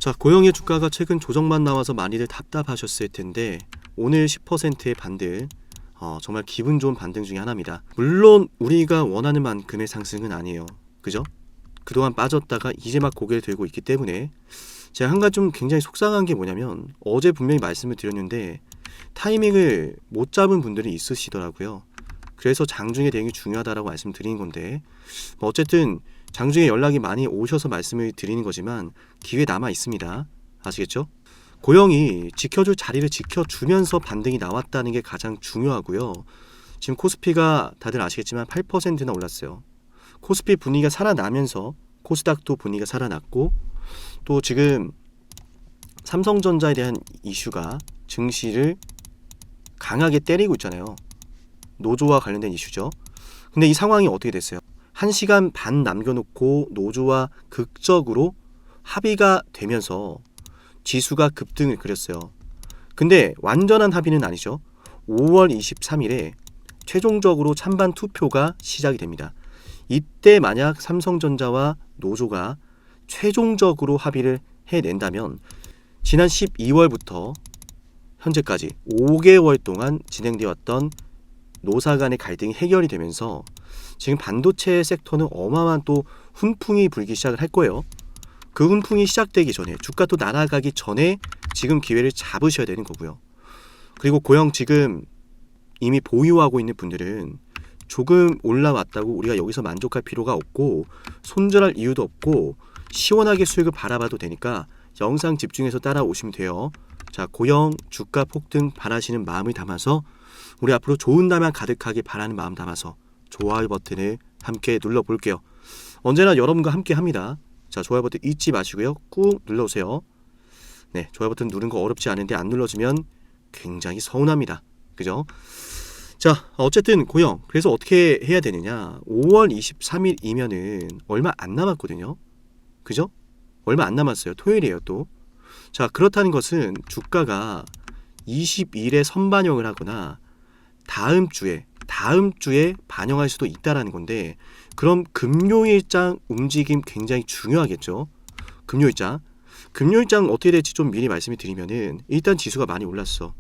자, 고영의 주가가 최근 조정만 나와서 많이들 답답하셨을 텐데 오늘 10%의 반등, 정말 기분 좋은 반등 중에 하나입니다. 물론 우리가 원하는 만큼의 상승은 아니에요. 그죠? 그동안 빠졌다가 이제 막 고개를 들고 있기 때문에 제가 한 가지 좀 굉장히 속상한 게 뭐냐면 어제 분명히 말씀을 드렸는데 타이밍을 못 잡은 분들이 있으시더라고요. 그래서 장중에 대응이 중요하다라고 말씀드린 건데 어쨌든 장중에 연락이 많이 오셔서 말씀을 드리는 거지만 기회 남아 있습니다. 아시겠죠? 고영이 지켜줄 자리를 지켜주면서 반등이 나왔다는 게 가장 중요하고요. 지금 코스피가 다들 아시겠지만 8%나 올랐어요. 코스피 분위기가 살아나면서 코스닥도 분위기가 살아났고 또 지금 삼성전자에 대한 이슈가 증시를 강하게 때리고 있잖아요. 노조와 관련된 이슈죠. 근데 이 상황이 어떻게 됐어요? 1시간 반 남겨놓고 노조와 극적으로 합의가 되면서 지수가 급등을 그렸어요. 근데 완전한 합의는 아니죠. 5월 23일에 최종적으로 찬반 투표가 시작이 됩니다. 이때 만약 삼성전자와 노조가 최종적으로 합의를 해낸다면 지난 12월부터 현재까지 5개월 동안 진행되었던 노사 간의 갈등이 해결이 되면서 지금 반도체 섹터는 어마어마한 또 훈풍이 불기 시작을 할 거예요. 그 훈풍이 시작되기 전에 주가 또 날아가기 전에 지금 기회를 잡으셔야 되는 거고요. 그리고 고영 지금 이미 보유하고 있는 분들은 조금 올라왔다고 우리가 여기서 만족할 필요가 없고 손절할 이유도 없고 시원하게 수익을 바라봐도 되니까 영상 집중해서 따라오시면 돼요. 자, 고영 주가 폭등 바라시는 마음을 담아서 우리 앞으로 좋은 날만 가득하게 바라는 마음 담아서 좋아요 버튼을 함께 눌러볼게요. 언제나 여러분과 함께 합니다. 자, 좋아요 버튼 잊지 마시고요. 꾹 눌러오세요. 네, 좋아요 버튼 누른 거 어렵지 않은데 안 눌러주면 굉장히 서운합니다. 그죠? 자, 어쨌든 고영 그래서 어떻게 해야 되느냐. 5월 23일이면은 얼마 안 남았거든요. 그죠? 얼마 안 남았어요. 토요일이에요 또. 자, 그렇다는 것은 주가가 20일에 선반영을 하거나 다음 주에 반영할 수도 있다라는 건데 그럼 금요일장 움직임 굉장히 중요하겠죠. 금요일장 어떻게 될지 좀 미리 말씀을 드리면은 일단 지수가 많이 올랐어.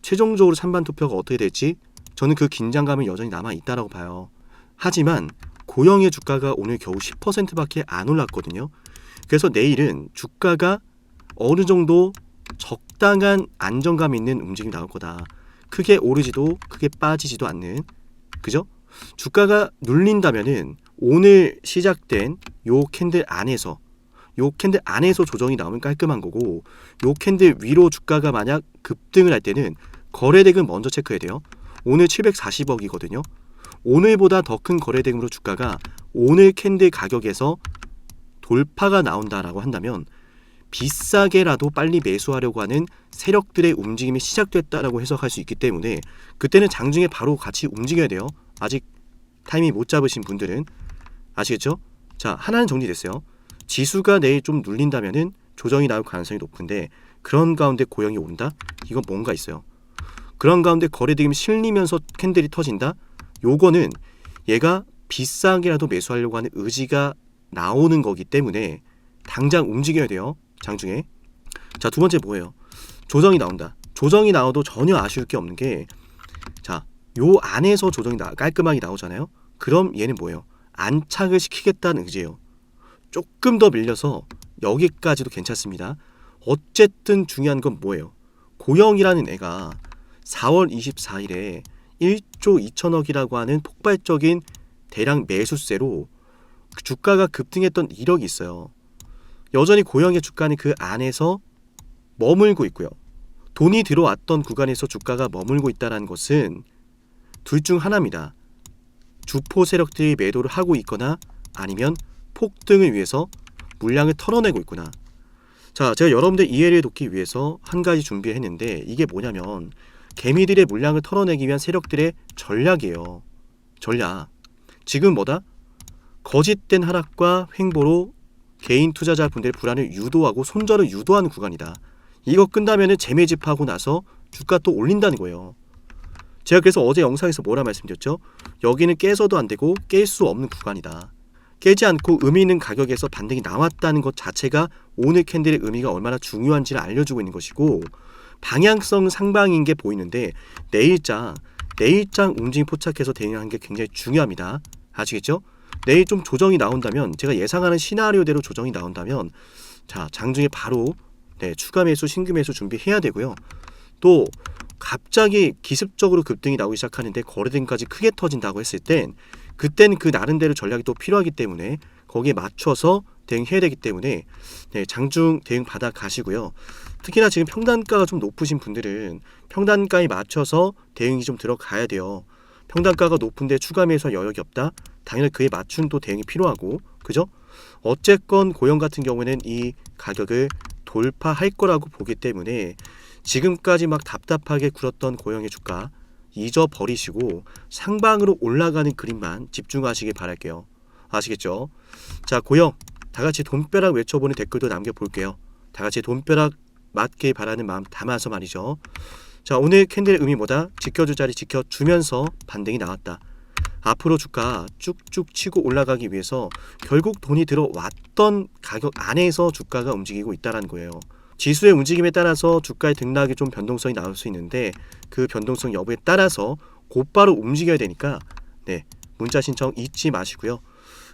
최종적으로 찬반 투표가 어떻게 될지 저는 그 긴장감은 여전히 남아 있다라고 봐요. 하지만 고영의 주가가 오늘 겨우 10%밖에 안 올랐거든요. 그래서 내일은 주가가 어느 정도 적당한 안정감 있는 움직임이 나올 거다. 크게 오르지도 크게 빠지지도 않는, 그죠? 주가가 눌린다면은 오늘 시작된 요 캔들 안에서 조정이 나오면 깔끔한 거고, 요 캔들 위로 주가가 만약 급등을 할 때는 거래대금 먼저 체크해야 돼요. 오늘 740억이거든요. 오늘보다 더 큰 거래대금으로 주가가 오늘 캔들 가격에서 돌파가 나온다라고 한다면 비싸게라도 빨리 매수하려고 하는 세력들의 움직임이 시작됐다라고 해석할 수 있기 때문에 그때는 장중에 바로 같이 움직여야 돼요. 아직 타이밍 못 잡으신 분들은 아시겠죠? 자, 하나는 정리됐어요. 지수가 내일 좀 눌린다면은 조정이 나올 가능성이 높은데 그런 가운데 고영이 온다? 이건 뭔가 있어요. 그런 가운데 거래대금이 실리면서 캔들이 터진다? 요거는 얘가 비싸게라도 매수하려고 하는 의지가 나오는 거기 때문에 당장 움직여야 돼요. 장중에. 자, 두 번째 뭐예요? 조정이 나온다. 조정이 나와도 전혀 아쉬울 게 없는 게, 자, 요 안에서 조정이 깔끔하게 나오잖아요. 그럼 얘는 뭐예요? 안착을 시키겠다는 의지예요. 조금 더 밀려서 여기까지도 괜찮습니다. 어쨌든 중요한 건 뭐예요? 고영이라는 애가 4월 24일에 1조 2천억이라고 하는 폭발적인 대량 매수세로 주가가 급등했던 이력이 있어요. 여전히 고영의 주가는 그 안에서 머물고 있고요. 돈이 들어왔던 구간에서 주가가 머물고 있다는 것은 둘 중 하나입니다. 주포 세력들이 매도를 하고 있거나 아니면 폭등을 위해서 물량을 털어내고 있구나. 자, 제가 여러분들 이해를 돕기 위해서 한 가지 준비했는데 이게 뭐냐면 개미들의 물량을 털어내기 위한 세력들의 전략이에요. 전략. 지금 뭐다? 거짓된 하락과 횡보로 개인 투자자분들의 불안을 유도하고 손절을 유도하는 구간이다. 이거 끝나면은 재매집하고 나서 주가 또 올린다는 거예요. 제가 그래서 어제 영상에서 뭐라 말씀드렸죠? 여기는 깨서도 안 되고 깰 수 없는 구간이다. 깨지 않고 의미 있는 가격에서 반등이 나왔다는 것 자체가 오늘 캔들의 의미가 얼마나 중요한지를 알려주고 있는 것이고, 방향성 상방인 게 보이는데 내일장 움직임 포착해서 대응하는 게 굉장히 중요합니다. 아시겠죠? 내일 좀 조정이 나온다면, 제가 예상하는 시나리오대로 조정이 나온다면, 자, 장중에 바로 추가 매수, 신규 매수 준비해야 되고요. 또 갑자기 기습적으로 급등이 나오기 시작하는데 거래등까지 크게 터진다고 했을 땐, 그땐 그 나름대로 전략이 또 필요하기 때문에 거기에 맞춰서 대응해야 되기 때문에 장중 대응 받아 가시고요. 특히나 지금 평단가가 좀 높으신 분들은 평단가에 맞춰서 대응이 좀 들어가야 돼요. 평단가가 높은데 추가 매수할 여력이 없다? 당연히 그에 맞춘 또 대응이 필요하고, 그죠? 어쨌건 고영 같은 경우에는 이 가격을 돌파할 거라고 보기 때문에 지금까지 막 답답하게 굴었던 고영의 주가 잊어버리시고 상방으로 올라가는 그림만 집중하시길 바랄게요. 아시겠죠? 자, 고영 다같이 돈벼락 외쳐보는 댓글도 남겨볼게요. 다같이 돈벼락 맞길 바라는 마음 담아서 말이죠. 자, 오늘 캔들의 의미 뭐다? 지켜줄 자리 지켜주면서 반등이 나왔다. 앞으로 주가 쭉쭉 치고 올라가기 위해서 결국 돈이 들어왔던 가격 안에서 주가가 움직이고 있다는 거예요. 지수의 움직임에 따라서 주가의 등락에 좀 변동성이 나올 수 있는데, 그 변동성 여부에 따라서 곧바로 움직여야 되니까 문자 신청 잊지 마시고요.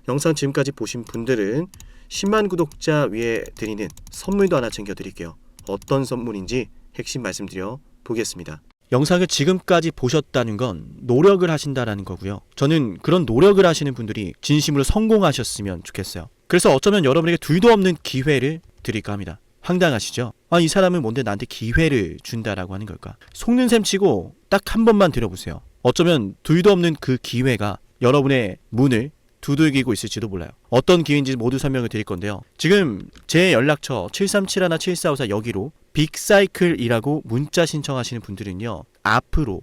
영상 지금까지 보신 분들은 10만 구독자 위에 드리는 선물도 하나 챙겨드릴게요. 어떤 선물인지 핵심 말씀드려 보겠습니다. 영상을 지금까지 보셨다는 건 노력을 하신다라는 거고요. 저는 그런 노력을 하시는 분들이 진심으로 성공하셨으면 좋겠어요. 그래서 어쩌면 여러분에게 둘도 없는 기회를 드릴까 합니다. 황당하시죠? 이 사람은 뭔데 나한테 기회를 준다라고 하는 걸까? 속는 셈 치고 딱 한 번만 들어보세요. 어쩌면 둘도 없는 그 기회가 여러분의 문을 두들기고 있을지도 몰라요. 어떤 기회인지 모두 설명을 드릴 건데요. 지금 제 연락처 737-7454 여기로 빅사이클이라고 문자 신청하시는 분들은요, 앞으로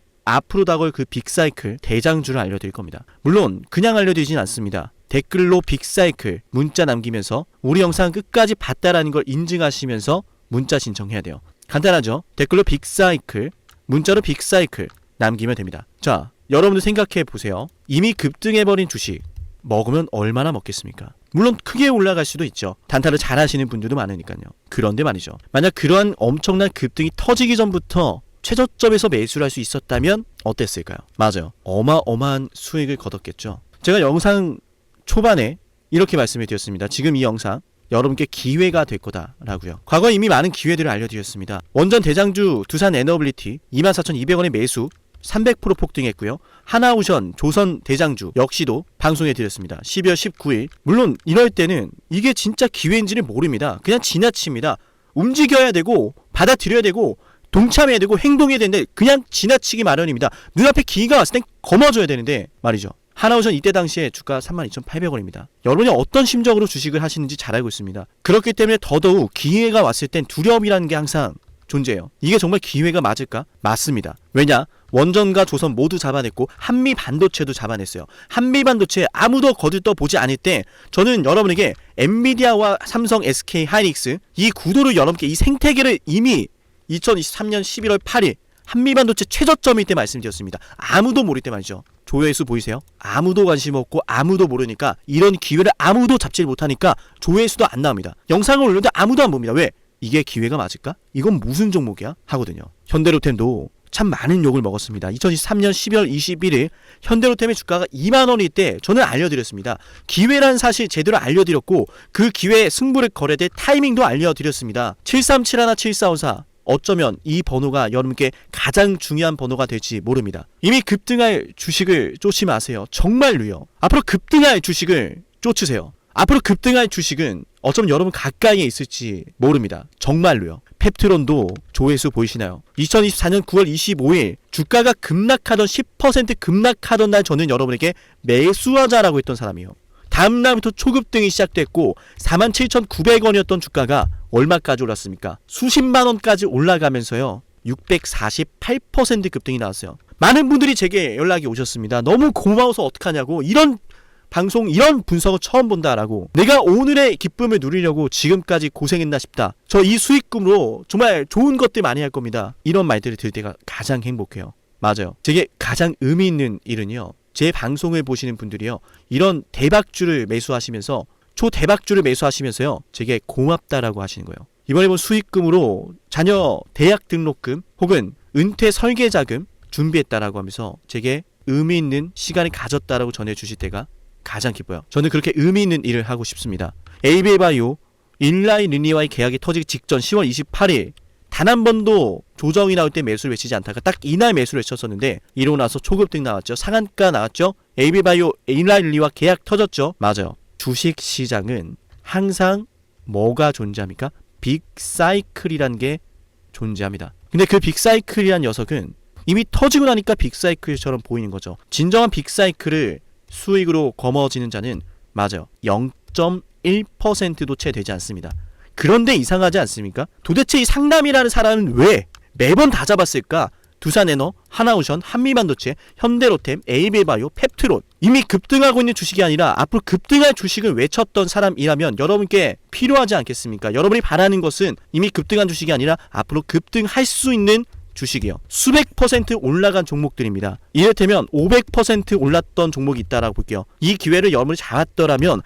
다가올 그 빅사이클 대장주를 알려드릴 겁니다. 물론 그냥 알려드리진 않습니다. 댓글로 빅사이클 문자 남기면서 우리 영상 끝까지 봤다라는 걸 인증하시면서 문자 신청해야 돼요. 간단하죠? 댓글로 빅사이클, 문자로 빅사이클 남기면 됩니다. 자, 여러분들 생각해 보세요. 이미 급등해버린 주식 먹으면 얼마나 먹겠습니까? 물론 크게 올라갈 수도 있죠. 단타를 잘 하시는 분들도 많으니까요. 그런데 말이죠, 만약 그러한 엄청난 급등이 터지기 전부터 최저점에서 매수를 할 수 있었다면 어땠을까요? 맞아요. 어마어마한 수익을 거뒀겠죠. 제가 영상 초반에 이렇게 말씀을 드렸습니다. 지금 이 영상 여러분께 기회가 될 거다라고요. 과거에 이미 많은 기회들을 알려드렸습니다. 원전 대장주 두산 에너빌리티 24,200원의 매수 300% 폭등했고요. 하나오션 조선 대장주 역시도 방송해 드렸습니다. 12월 19일. 물론 이럴 때는 이게 진짜 기회인지를 모릅니다. 그냥 지나칩니다. 움직여야 되고 받아들여야 되고 동참해야 되고 행동해야 되는데 그냥 지나치기 마련입니다. 눈앞에 기회가 왔을 땐 거머줘야 되는데 말이죠. 하나오션 이때 당시에 주가 32,800원입니다. 여러분이 어떤 심정으로 주식을 하시는지 잘 알고 있습니다. 그렇기 때문에 더더욱 기회가 왔을 땐 두려움이라는 게 항상 존재해요. 이게 정말 기회가 맞을까? 맞습니다. 왜냐? 원전과 조선 모두 잡아냈고 한미 반도체도 잡아냈어요. 한미 반도체 아무도 거들떠보지 않을 때 저는 여러분에게 엔비디아와 삼성, SK 하이닉스 이 구도를 여러분께 이 생태계를 이미 2023년 11월 8일 한미 반도체 최저점일 때 말씀드렸습니다. 아무도 모를 때 말이죠. 조회수 보이세요? 아무도 관심 없고 아무도 모르니까 이런 기회를 아무도 잡지 못하니까 조회수도 안 나옵니다. 영상을 올렸는데 아무도 안 봅니다. 왜? 이게 기회가 맞을까? 이건 무슨 종목이야? 하거든요. 현대로템도 참 많은 욕을 먹었습니다. 2023년 12월 21일 현대로템의 주가가 2만원일 때 저는 알려드렸습니다. 기회란 사실 제대로 알려드렸고 그 기회에 승부를 걸어야 될 타이밍도 알려드렸습니다. 7371-7454 어쩌면 이 번호가 여러분께 가장 중요한 번호가 될지 모릅니다. 이미 급등할 주식을 쫓지 마세요. 정말로요. 앞으로 급등할 주식을 쫓으세요. 앞으로 급등할 주식은 어쩌면 여러분 가까이에 있을지 모릅니다. 정말로요. 펩트론도 조회수 보이시나요? 2024년 9월 25일 주가가 급락하던 10% 급락하던 날 저는 여러분에게 매수하자라고 했던 사람이에요. 다음 날부터 초급등이 시작됐고 47,900원이었던 주가가 얼마까지 올랐습니까? 수십만 원까지 올라가면서요. 648% 급등이 나왔어요. 많은 분들이 제게 연락이 오셨습니다. 너무 고마워서 어떡하냐고. 이런 방송 이런 분석을 처음 본다라고. 내가 오늘의 기쁨을 누리려고 지금까지 고생했나 싶다. 저 이 수익금으로 정말 좋은 것들 많이 할 겁니다. 이런 말들을 들을 때가 가장 행복해요. 맞아요. 제게 가장 의미 있는 일은요. 제 방송을 보시는 분들이요, 이런 대박주를 매수하시면서 초대박주를 매수하시면서요, 제게 고맙다라고 하시는 거예요. 이번에 본 수익금으로 자녀 대학 등록금 혹은 은퇴 설계자금 준비했다라고 하면서 제게 의미 있는 시간을 가졌다라고 전해주실 때가 가장 기뻐요. 저는 그렇게 의미 있는 일을 하고 싶습니다. 에이비바이오 일라이 르니와의 계약이 터지기 직전 10월 28일 단 한 번도 조정이 나올 때 매수를 외치지 않다가 딱 이날 매수를 외쳤었는데, 이러고 나서 초급등 나왔죠. 상한가 나왔죠. 에이비바이오 일라이 르니와 계약 터졌죠. 맞아요. 주식시장은 항상 뭐가 존재합니까? 빅사이클이란 게 존재합니다. 근데 그 빅사이클이란 녀석은 이미 터지고 나니까 빅사이클처럼 보이는 거죠. 진정한 빅사이클을 수익으로 거머쥐는 자는 맞아요, 0.1%도 채 되지 않습니다. 그런데 이상하지 않습니까? 도대체 이 상남이라는 사람은 왜 매번 다 잡았을까? 두산에너, 하나오션, 한미반도체, 현대로템, 에이비바이오, 펩트론, 이미 급등하고 있는 주식이 아니라 앞으로 급등할 주식을 외쳤던 사람이라면 여러분께 필요하지 않겠습니까? 여러분이 바라는 것은 이미 급등한 주식이 아니라 앞으로 급등할 수 있는 주식이요, 수백 퍼센트 올라간 종목들입니다. 이를테면 500% 올랐던 종목이 있다라고 볼게요. 이 기회를 여러분이 잡았더라면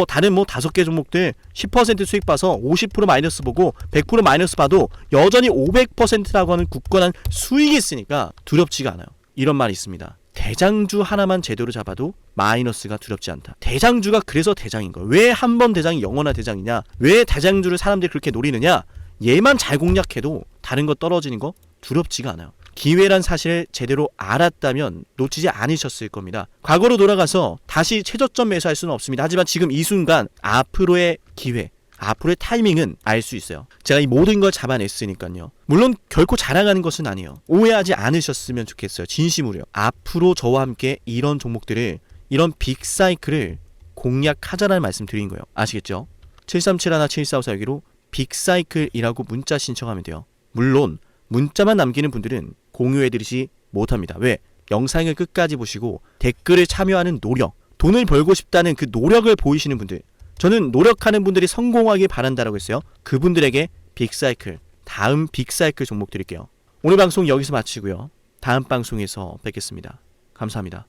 다른 5개 종목들 10% 수익 봐서 50% 마이너스 보고 100% 마이너스 봐도 여전히 500%라고 하는 굳건한 수익이 있으니까 두렵지가 않아요. 이런 말이 있습니다. 대장주 하나만 제대로 잡아도 마이너스가 두렵지 않다. 대장주가 그래서 대장인 거예요. 왜 한 번 대장이 영원한 대장이냐? 왜 대장주를 사람들이 그렇게 노리느냐? 얘만 잘 공략해도 다른 거 떨어지는 거 두렵지가 않아요. 기회란 사실을 제대로 알았다면 놓치지 않으셨을 겁니다. 과거로 돌아가서 다시 최저점 매수할 수는 없습니다. 하지만 지금 이 순간 앞으로의 기회, 앞으로의 타이밍은 알 수 있어요. 제가 이 모든 걸 잡아냈으니까요. 물론 결코 자랑하는 것은 아니에요. 오해하지 않으셨으면 좋겠어요. 진심으로요. 앞으로 저와 함께 이런 종목들을, 이런 빅사이클을 공략하자라는 말씀 드린 거예요. 아시겠죠? 737-17454여기로 빅사이클이라고 문자 신청하면 돼요. 물론 문자만 남기는 분들은 공유해드리지 못합니다. 왜? 영상을 끝까지 보시고 댓글을 참여하는 노력, 돈을 벌고 싶다는 그 노력을 보이시는 분들, 저는 노력하는 분들이 성공하길 바란다라고 했어요. 그분들에게 빅사이클, 다음 빅사이클 종목 드릴게요. 오늘 방송 여기서 마치고요. 다음 방송에서 뵙겠습니다. 감사합니다.